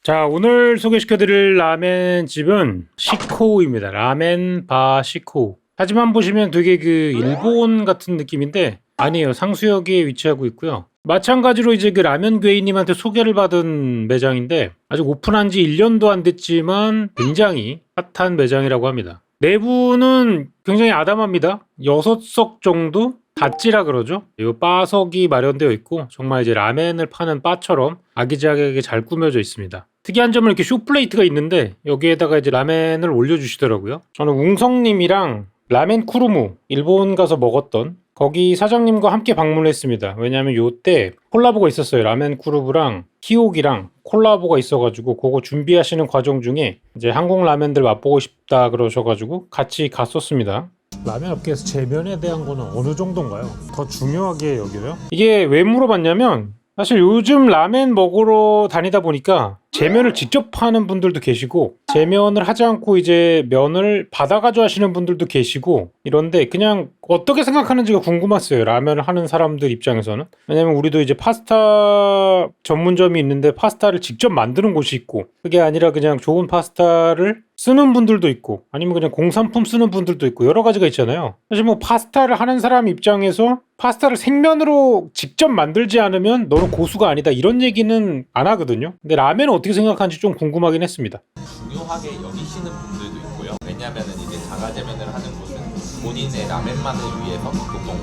자, 오늘 소개시켜드릴 라멘 집은 시코우입니다. 라멘 바 시코우. 사진만 보시면 되게 그 일본 같은 느낌인데 아니에요. 상수역에 위치하고 있고요. 마찬가지로 이제 그 라면 괴이님한테 소개를 받은 매장인데 아직 오픈한 지 1년도 안 됐지만 굉장히 핫한 매장이라고 합니다. 내부는 굉장히 아담합니다. 6석 정도? 닷지라 그러죠. 이 바석이 마련되어 있고 정말 이제 라멘을 파는 바처럼 아기자기하게 잘 꾸며져 있습니다. 특이한 점은 이렇게 쇼플레이트가 있는데 여기에다가 이제 라멘을 올려주시더라고요. 저는 웅성님이랑 라멘 쿠루무 일본 가서 먹었던 거기 사장님과 함께 방문했습니다. 왜냐하면 요때 콜라보가 있었어요. 라멘 쿠루무랑 히옥이랑 콜라보가 있어가지고 그거 준비하시는 과정 중에 이제 한국 라멘들 맛보고 싶다 그러셔가지고 같이 갔었습니다. 라면 업계에서 제면에 대한 거는 어느 정도인가요? 더 중요하게 여겨요? 이게 왜 물어봤냐면 사실 요즘 라멘 먹으러 다니다 보니까 제면을 직접 하는 분들도 계시고 제면을 하지 않고 이제 면을 받아가지고 하시는 분들도 계시고 이런데 그냥 어떻게 생각하는지가 궁금했어요. 라면을 하는 사람들 입장에서는. 왜냐면 우리도 이제 파스타 전문점이 있는데 파스타를 직접 만드는 곳이 있고 그게 아니라 그냥 좋은 파스타를 쓰는 분들도 있고 아니면 그냥 공산품 쓰는 분들도 있고 여러 가지가 있잖아요. 사실 뭐 파스타를 하는 사람 입장에서 파스타를 생면으로 직접 만들지 않으면 너는 고수가 아니다 이런 얘기는 안 하거든요. 근데 라면은 어떻게 생각하는지 좀 궁금하긴 했습니다. 중요하게 여기시는 분들도 있고요. 왜냐면은 이제 자가제면을 하는 곳은 본인의 라멘만을 위해서 보통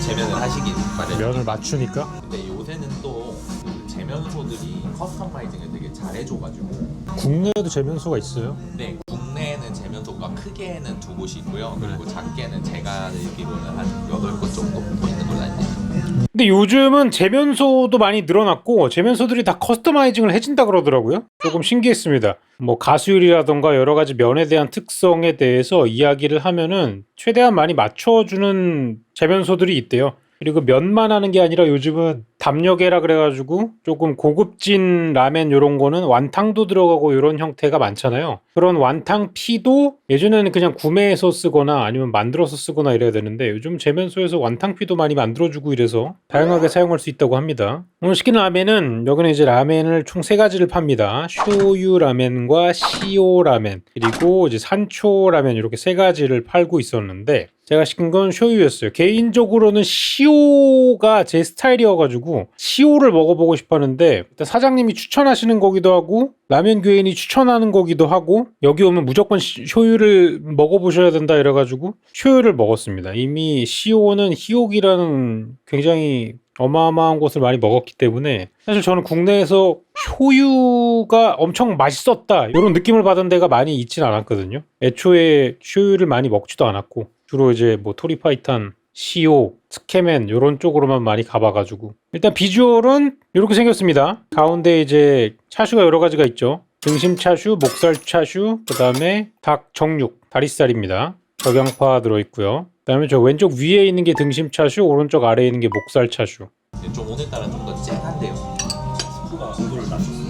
제면을 하시긴 마련이에요. 면을 맞추니까. 근데 요새는 또 그 제면소들이 커스터마이징을 되게 잘해줘가지고 국내에도 제면소가 있어요? 네, 국내에는 제면소가 크게는 2곳이 있고요. 그리고 작게는 제가 알기로는 한 8곳 정도 더 있는 걸로 알고 있어요. 근데 요즘은 제면소도 많이 늘어났고 제면소들이 다 커스터마이징을 해준다 그러더라고요. 조금 신기했습니다. 뭐 가수율이라던가 여러 가지 면에 대한 특성에 대해서 이야기를 하면은 최대한 많이 맞춰주는 제면소들이 있대요. 그리고 면만 하는 게 아니라 요즘은 담력에라 그래가지고 조금 고급진 라멘 요런 거는 완탕도 들어가고 이런 형태가 많잖아요. 그런 완탕 피도 예전에는 그냥 구매해서 쓰거나 아니면 만들어서 쓰거나 이래야 되는데 요즘 제면소에서 완탕 피도 많이 만들어주고 이래서 다양하게 사용할 수 있다고 합니다. 오늘 시킨 라멘은 여기는 이제 라멘을 총 3가지를 팝니다. 쇼유 라멘과 시오 라멘 그리고 이제 산초 라멘 이렇게 3가지를 팔고 있었는데 제가 시킨 건 쇼유였어요. 개인적으로는 시오가 제 스타일이어가지고 시오를 먹어보고 싶었는데 일단 사장님이 추천하시는 거기도 하고 라면 교인이 추천하는 거기도 하고 여기 오면 무조건 쇼유를 먹어보셔야 된다 이래가지고 쇼유를 먹었습니다. 이미 시오는 히옥이라는 굉장히 어마어마한 곳을 많이 먹었기 때문에 사실 저는 국내에서 쇼유가 엄청 맛있었다 이런 느낌을 받은 데가 많이 있진 않았거든요. 애초에 쇼유를 많이 먹지도 않았고 주로 이제 뭐 토리파이탄, 시오, 스케멘 이런 쪽으로만 많이 가봐가지고 일단 비주얼은 이렇게 생겼습니다. 가운데 이제 차슈가 여러 가지가 있죠. 등심 차슈, 목살 차슈, 그 다음에 닭 정육, 다리살입니다. 적양파 들어있고요. 그 다음에 저 왼쪽 위에 있는 게 등심 차슈, 오른쪽 아래에 있는 게 목살 차슈. 좀 오늘따라 좀 더 쨍한데요. 스프가 온도를 낮췄어요.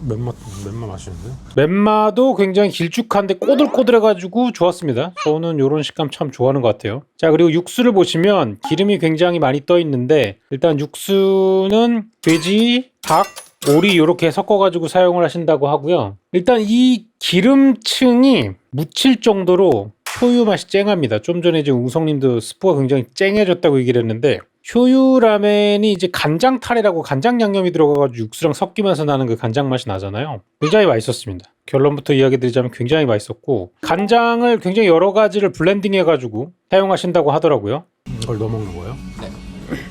멘마 맛있는데? 멘마도 굉장히 길쭉한데 꼬들꼬들해가지고 좋았습니다. 저는 이런 식감 참 좋아하는 것 같아요. 자, 그리고 육수를 보시면 기름이 굉장히 많이 떠 있는데 일단 육수는 돼지, 닭, 오리 이렇게 섞어가지고 사용을 하신다고 하고요. 일단 이 기름층이 묻힐 정도로 쇼유 맛이 쨍합니다. 좀 전에 이제 웅성님도 스프가 굉장히 쨍해졌다고 얘기를 했는데 쇼유 라멘이 이제 간장 타레라고 간장 양념이 들어가가지고 육수랑 섞이면서 나는 그 간장 맛이 나잖아요. 굉장히 맛있었습니다. 결론부터 이야기 드리자면 굉장히 맛있었고 간장을 굉장히 여러 가지를 블렌딩 해가지고 사용하신다고 하더라고요. 이걸 넣어 먹는 거예요? 네,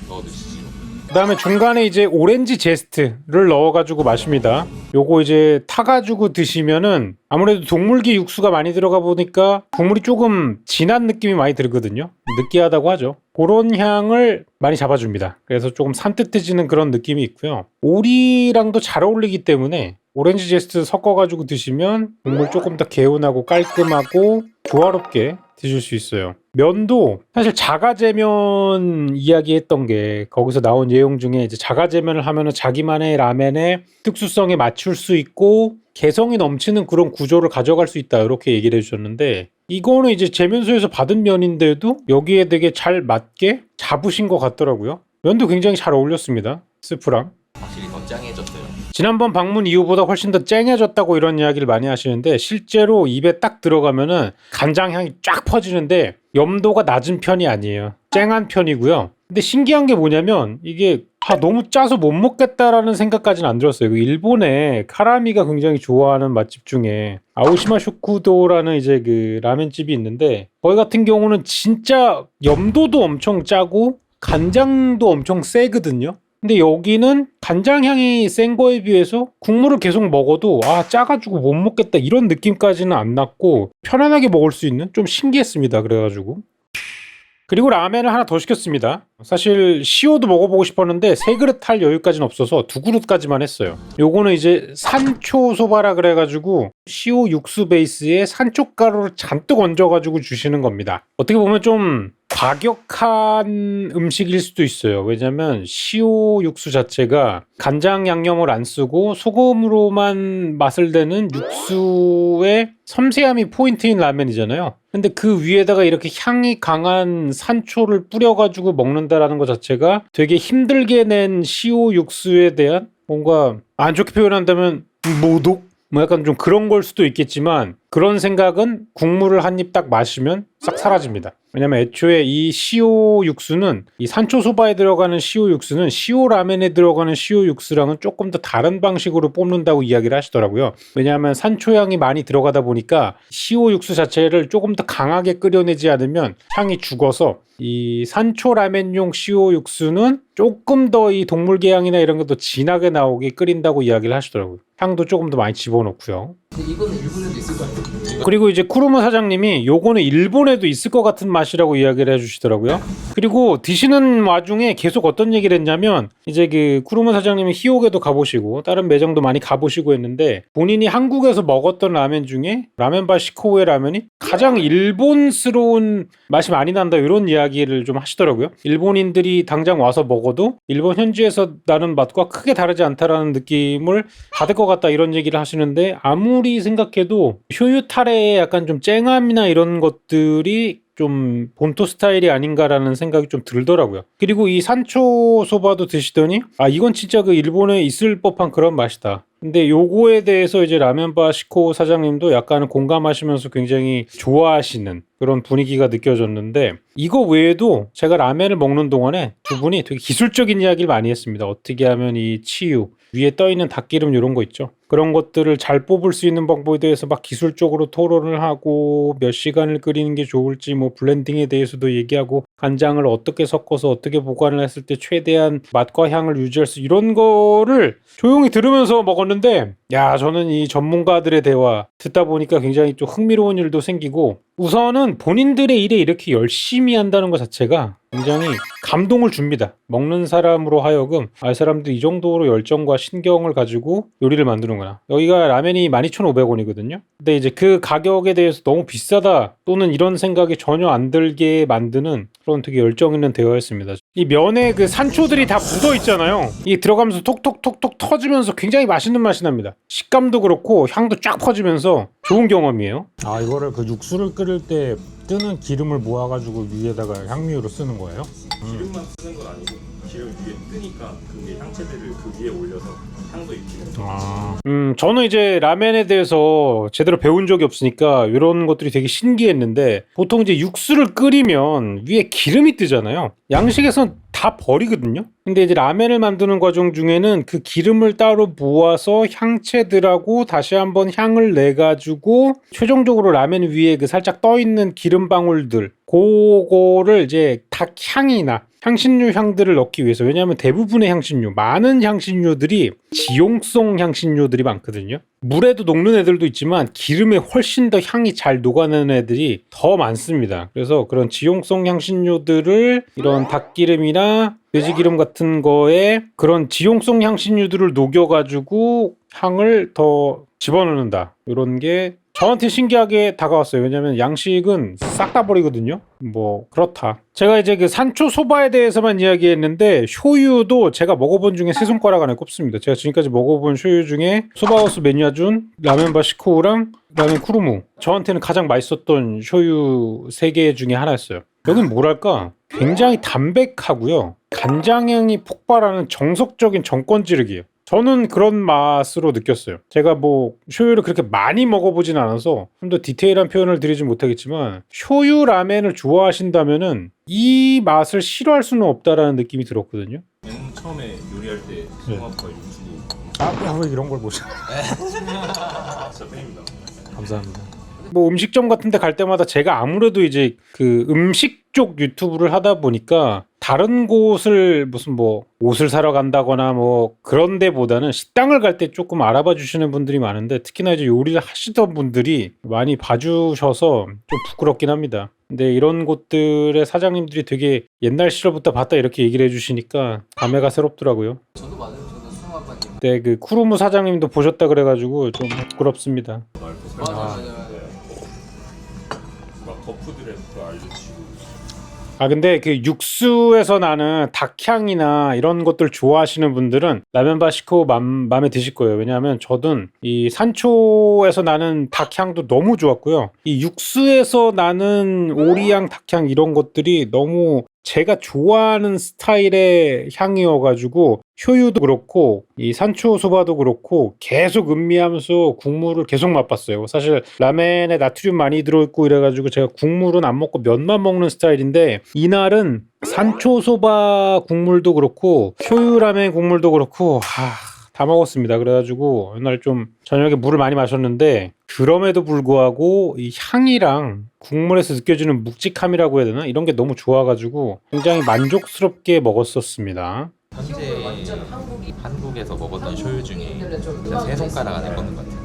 넣어드시죠. 그 다음에 중간에 이제 오렌지 제스트를 넣어가지고 마십니다. 요거 이제 타가지고 드시면은 아무래도 동물기 육수가 많이 들어가 보니까 국물이 조금 진한 느낌이 많이 들거든요. 느끼하다고 하죠. 그런 향을 많이 잡아줍니다. 그래서 조금 산뜻해지는 그런 느낌이 있고요. 오리랑도 잘 어울리기 때문에 오렌지 제스트 섞어가지고 드시면 국물 조금 더 개운하고 깔끔하고 조화롭게 드실 수 있어요. 면도 사실 자가제면 이야기했던 게 거기서 나온 내용 중에 이제 자가제면을 하면은 자기만의 라멘의 특수성에 맞출 수 있고 개성이 넘치는 그런 구조를 가져갈 수 있다 이렇게 얘기를 해주셨는데 이거는 이제 제면소에서 받은 면인데도 여기에 되게 잘 맞게 잡으신 것 같더라고요. 면도 굉장히 잘 어울렸습니다. 스프랑. 확실히 더 짱해졌어요. 지난번 방문 이후보다 훨씬 더 쨍해졌다고 이런 이야기를 많이 하시는데 실제로 입에 딱 들어가면은 간장 향이 쫙 퍼지는데 염도가 낮은 편이 아니에요. 쨍한 편이고요. 근데 신기한 게 뭐냐면 이게 너무 짜서 못 먹겠다라는 생각까지는 안 들었어요. 일본의 카라미가 굉장히 좋아하는 맛집 중에 아오시마 쇼쿠도라는 이제 그 라멘집이 있는데 거기 같은 경우는 진짜 염도도 엄청 짜고 간장도 엄청 세거든요. 근데 여기는 간장 향이 센 거에 비해서 국물을 계속 먹어도 짜가지고 못 먹겠다 이런 느낌까지는 안 났고 편안하게 먹을 수 있는 좀 신기했습니다. 그래가지고 그리고 라멘을 하나 더 시켰습니다. 사실 시오도 먹어보고 싶었는데 3그릇 할 여유까지는 없어서 2그릇까지만 했어요. 요거는 이제 산초 소바라 그래가지고 시오 육수 베이스에 산초가루를 잔뜩 얹어가지고 주시는 겁니다. 어떻게 보면 좀 과격한 음식일 수도 있어요. 왜냐면 시오 육수 자체가 간장 양념을 안 쓰고 소금으로만 맛을 내는 육수의 섬세함이 포인트인 라면이잖아요. 근데 그 위에다가 이렇게 향이 강한 산초를 뿌려가지고 먹는다라는 것 자체가 되게 힘들게 낸 시오 육수에 대한 뭔가 안 좋게 표현한다면 모독? 뭐 약간 좀 그런 걸 수도 있겠지만 그런 생각은 국물을 한 입 딱 마시면 싹 사라집니다. 왜냐면 애초에 이 시오 육수는 이 산초 소바에 들어가는 시오 육수는 시오 라멘에 들어가는 시오 육수랑은 조금 더 다른 방식으로 뽑는다고 이야기를 하시더라고요. 왜냐하면 산초 향이 많이 들어가다 보니까 시오 육수 자체를 조금 더 강하게 끓여내지 않으면 향이 죽어서 이 산초 라멘용 시오 육수는 조금 더 이 동물계 향이나 이런 것도 진하게 나오게 끓인다고 이야기를 하시더라고요. 향도 조금 더 많이 집어넣고요. 근데 이거는 일본에도 있을 것 같아요. 그리고 이제 쿠르마 사장님이 요거는 일본에도 있을 것 같은 맛이라고 이야기를 해주시더라고요. 그리고 드시는 와중에 계속 어떤 얘기를 했냐면 이제 그 쿠르마 사장님이 히오게도 가보시고 다른 매장도 많이 가보시고 했는데 본인이 한국에서 먹었던 라면 중에 라멘바 시코우의 라면이 가장 일본스러운 맛이 많이 난다 이런 이야기를 좀 하시더라고요. 일본인들이 당장 와서 먹어도 일본 현지에서 나는 맛과 크게 다르지 않다라는 느낌을 받을 것 같다 이런 얘기를 하시는데 아무리 생각해도 쇼유 타레의 약간 좀 쨍함이나 이런 것들이 좀 본토 스타일이 아닌가라는 생각이 좀 들더라고요. 그리고 이 산초 소바도 드시더니 이건 진짜 그 일본에 있을 법한 그런 맛이다. 근데 요거에 대해서 이제 라면바 시코 사장님도 약간 공감하시면서 굉장히 좋아하시는 그런 분위기가 느껴졌는데 이거 외에도 제가 라면을 먹는 동안에 두 분이 되게 기술적인 이야기를 많이 했습니다. 어떻게 하면 이 치유 위에 떠있는 닭기름 이런 거 있죠. 그런 것들을 잘 뽑을 수 있는 방법에 대해서 막 기술적으로 토론을 하고 몇 시간을 끓이는 게 좋을지 뭐 블렌딩에 대해서도 얘기하고 간장을 어떻게 섞어서 어떻게 보관을 했을 때 최대한 맛과 향을 유지할 수 이런 거를 조용히 들으면서 먹었는데 저는 이 전문가들의 대화 듣다 보니까 굉장히 또 흥미로운 일도 생기고 우선은 본인들의 일에 이렇게 열심히 한다는 것 자체가 굉장히 감동을 줍니다. 먹는 사람으로 하여금 이 사람들 이 정도로 열정과 신경을 가지고 요리를 만드는구나. 여기가 라면이 12,500원이거든요. 근데 이제 그 가격에 대해서 너무 비싸다 또는 이런 생각이 전혀 안 들게 만드는 그런 되게 열정 있는 대화였습니다. 이 면에 그 산초들이 다 묻어 있잖아요. 이게 들어가면서 톡톡톡톡 터지면서 굉장히 맛있는 맛이 납니다. 식감도 그렇고 향도 쫙 퍼지면서 좋은 경험이에요. 이거를 그 육수를 끓일 때 뜨는 기름을 모아가지고 위에다가 향미로 쓰는 거예요? 기름만 쓰는 건 아니고 기름 위에 뜨니까 그게 향채들을 그 위에 올려서 향도 입히는 저는 이제 라멘에 대해서 제대로 배운 적이 없으니까 이런 것들이 되게 신기했는데 보통 이제 육수를 끓이면 위에 기름이 뜨잖아요. 양식에선 다 버리거든요. 근데 이제 라멘을 만드는 과정 중에는 그 기름을 따로 모아서 향채들하고 다시 한번 향을 내가지고 최종적으로 라멘 위에 그 살짝 떠있는 기름 방울들 그거를 이제 닭 향이나 향신료 향들을 넣기 위해서 왜냐하면 대부분의 향신료 많은 향신료들이 지용성 향신료들이 많거든요. 물에도 녹는 애들도 있지만 기름에 훨씬 더 향이 잘 녹아내는 애들이 더 많습니다. 그래서 그런 지용성 향신료들을 이런 닭기름이나 돼지기름 같은 거에 그런 지용성 향신료들을 녹여가지고 향을 더 집어넣는다. 이런 게 저한테 신기하게 다가왔어요. 왜냐면 양식은 싹 다 버리거든요. 뭐 그렇다. 제가 이제 그 산초 소바에 대해서만 이야기했는데 쇼유도 제가 먹어본 중에 세 손가락 안에 꼽습니다. 제가 지금까지 먹어본 쇼유 중에 소바하우스 메뉴아준, 라멘바 시코우랑 라멘 쿠르무 저한테는 가장 맛있었던 쇼유 3개 중에 하나였어요. 여긴 뭐랄까 굉장히 담백하고요. 간장향이 폭발하는 정석적인 정권 찌르기예요. 저는 그런 맛으로 느꼈어요. 제가 뭐 쇼유를 그렇게 많이 먹어보진 않아서 좀 더 디테일한 표현을 드리진 못하겠지만 쇼유 라멘을 좋아하신다면은 이 맛을 싫어할 수는 없다라는 느낌이 들었거든요. 맨 처음에 요리할 때 성악과 유튜브 왜 이런 걸 보셔? 진짜 팬입니다. 감사합니다. 뭐 음식점 같은 데 갈 때마다 제가 아무래도 이제 그 음식 쪽 유튜브를 하다 보니까 다른 곳을 무슨 뭐 옷을 사러 간다거나 뭐 그런 데보다는 식당을 갈 때 조금 알아봐 주시는 분들이 많은데 특히나 이제 요리를 하시던 분들이 많이 봐주셔서 좀 부끄럽긴 합니다. 근데 이런 곳들의 사장님들이 되게 옛날 시절부터 봤다 이렇게 얘기를 해주시니까 감회가 새롭더라고요. 저도 맞아요. 저도 수영학과님. 네, 그 쿠르무 사장님도 보셨다 그래가지고 좀 부끄럽습니다. 맞아요. 막 버프들에도 알려주시고. 근데 그 육수에서 나는 닭향이나 이런 것들 좋아하시는 분들은 라면 바시코 맘에 드실 거예요. 왜냐하면 저는 이 산초에서 나는 닭향도 너무 좋았고요. 이 육수에서 나는 오리향, 닭향 이런 것들이 너무 제가 좋아하는 스타일의 향이어가지고 효유도 그렇고 이 산초 소바도 그렇고 계속 음미하면서 국물을 계속 맛봤어요. 사실 라멘에 나트륨 많이 들어있고 이래가지고 제가 국물은 안 먹고 면만 먹는 스타일인데 이날은 산초 소바 국물도 그렇고 효유 라멘 국물도 그렇고 다 먹었습니다. 그래가지고 이날 좀 저녁에 물을 많이 마셨는데 그럼에도 불구하고 이 향이랑 국물에서 느껴지는 묵직함이라고 해야 되나? 이런 게 너무 좋아가지고 굉장히 만족스럽게 먹었었습니다. 현재 완전 한국에서 먹었던 쇼유 중에 진짜 세 손가락 안에 꼽는 것 같아요.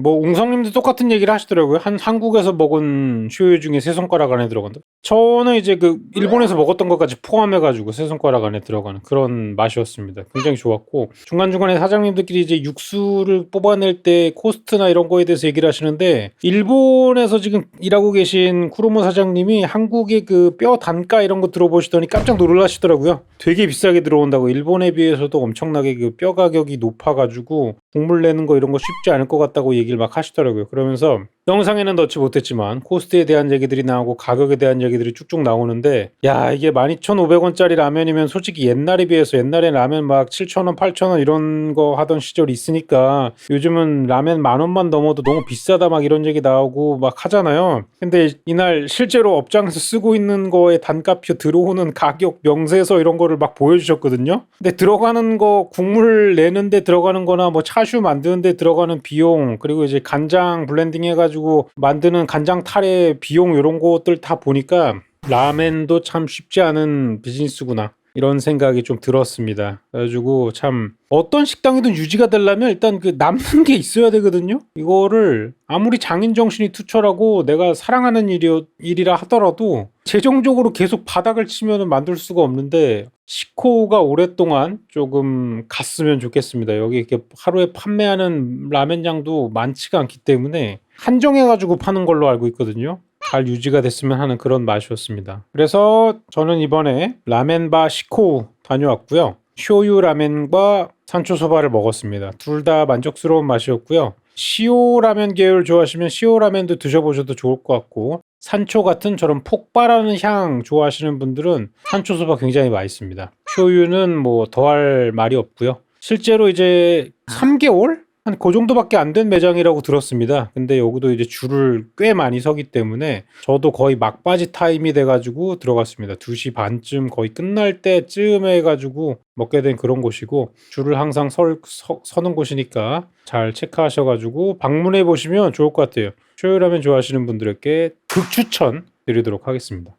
뭐 웅성님도 똑같은 얘기를 하시더라고요. 한국에서 먹은 쇼유 중에 세 손가락 안에 들어간다. 저는 이제 그 일본에서 먹었던 것까지 포함해가지고 세 손가락 안에 들어가는 그런 맛이었습니다. 굉장히 좋았고 중간중간에 사장님들끼리 이제 육수를 뽑아낼 때 코스트나 이런 거에 대해서 얘기를 하시는데 일본에서 지금 일하고 계신 쿠로모 사장님이 한국의 그 뼈 단가 이런 거 들어보시더니 깜짝 놀라시더라고요. 되게 비싸게 들어온다고. 일본에 비해서도 엄청나게 그 뼈 가격이 높아가지고 국물 내는 거 이런 거 쉽지 않을 것 같다고 얘기를 막 하시더라고요. 그러면서 영상에는 넣지 못했지만 코스트에 대한 얘기들이 나오고 가격에 대한 얘기들이 쭉쭉 나오는데 야 이게 12,500원짜리 라면이면 솔직히 옛날에 비해서 옛날에 라면 막 7,000원 8,000원 이런 거 하던 시절이 있으니까 요즘은 라면 10,000원만 넘어도 너무 비싸다 막 이런 얘기 나오고 막 하잖아요. 근데 이날 실제로 업장에서 쓰고 있는 거에 단가표 들어오는 가격 명세서 이런 거를 막 보여주셨거든요. 근데 들어가는 거 국물 내는데 들어가는 거나 뭐 차슈 만드는데 들어가는 비용 그리고 이제 간장 블렌딩 해가지고 만드는 간장 탈의 비용 이런 것들 다 보니까 라멘도 참 쉽지 않은 비즈니스구나 이런 생각이 좀 들었습니다. 그래가지고 참 어떤 식당이든 유지가 되려면 일단 그 남는 게 있어야 되거든요. 이거를 아무리 장인 정신이 투철하고 내가 사랑하는 일이라 하더라도 재정적으로 계속 바닥을 치면 만들 수가 없는데 시코가 오랫동안 조금 갔으면 좋겠습니다. 여기 이렇게 하루에 판매하는 라면 양도 많지가 않기 때문에 한정해가지고 파는 걸로 알고 있거든요. 잘 유지가 됐으면 하는 그런 맛이었습니다. 그래서 저는 이번에 라멘바 시코 다녀왔고요. 쇼유 라멘과 산초 소바를 먹었습니다. 둘 다 만족스러운 맛이었고요. 시오 라면 계열 좋아하시면 시오 라면도 드셔보셔도 좋을 것 같고 산초 같은 저런 폭발하는 향 좋아하시는 분들은 산초 소바 굉장히 맛있습니다. 쇼유는 뭐 더할 말이 없고요. 실제로 이제 3개월? 한 그 정도밖에 안 된 매장이라고 들었습니다. 근데 여기도 이제 줄을 꽤 많이 서기 때문에 저도 거의 막바지 타임이 돼가지고 들어갔습니다. 2시 반쯤 거의 끝날 때쯤 해가지고 먹게 된 그런 곳이고 줄을 항상 서는 곳이니까 잘 체크하셔가지고 방문해 보시면 좋을 것 같아요. 쇼유라면 좋아하시는 분들에게 극추천 드리도록 하겠습니다.